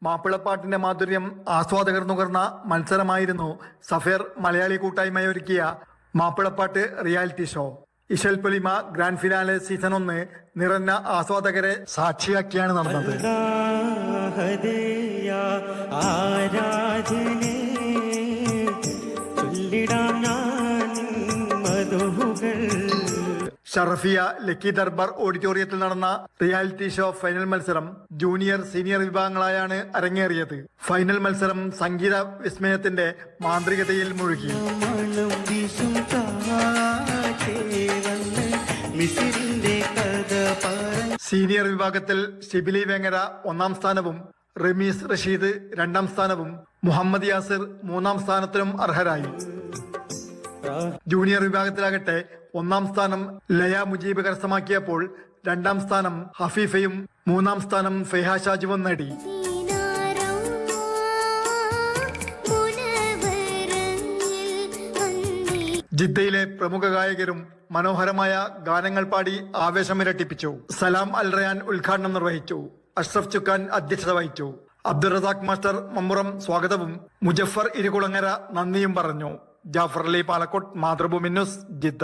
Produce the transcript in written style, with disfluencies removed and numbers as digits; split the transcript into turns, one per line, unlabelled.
മാപ്പിളപ്പാട്ടിന്റെ മാധുര്യം ആസ്വാദകർ നുകർന്ന മത്സരമായിരുന്നു സഫേർ മലയാളി കൂട്ടായ്മയൊരുക്കിയ മാപ്പിളപ്പാട്ട് reality show. ഇശൽ പൊലിമ grand finale season 1 നിറഞ്ഞ ആസ്വാദകരെ സാക്ഷിയാക്കിയാണ് നടന്നത്. ഷറഫിയ ലക്കി ദർബാർ ഓഡിറ്റോറിയത്തിൽ നടന്ന റിയാലിറ്റി ഷോ ഫൈനൽ മത്സരം ജൂനിയർ സീനിയർ വിഭാഗങ്ങളായാണ് അരങ്ങേറിയത്. ഫൈനൽ മത്സരം സംഗീത വിസ്മയത്തിന്റെ മാന്ത്രികതയിൽ മുഴുകി. സീനിയർ വിഭാഗത്തിൽ ഷിബിലി വേങ്ങര 1-ാം സ്ഥാനവും റമീസ് റഷീദ് 2-ാം സ്ഥാനവും മുഹമ്മദ് യാസിർ 3-ാം സ്ഥാനത്തിനും അർഹരായി. ജൂനിയർ വിഭാഗത്തിലാകട്ടെ 1-ാം സ്ഥാനം ലയ മുജീബ് കരസ്ഥമാക്കിയപ്പോൾ 2-ാം സ്ഥാനം ഹഫീഫയും 3-ാം സ്ഥാനം ഫെഹ ഷാജുവും നേടി. ജിദ്ദയിലെ പ്രമുഖ ഗായകരും മനോഹരമായ ഗാനങ്ങൾ പാടി ആവേശമിരട്ടിപ്പിച്ചു. സലാം അൽ റയാൻ ഉദ്ഘാടനം നിർവഹിച്ചു. അഷ്റഫ് ചുക്കാൻ അധ്യക്ഷത വഹിച്ചു. അബ്ദുറസാഖ് മാസ്റ്റർ മമ്പുറം സ്വാഗതവും മുജഫർ ഇരുകുളങ്ങര നന്ദിയും പറഞ്ഞു. Jafar Ali Balakot, Mathrubhumi news, Jeddah.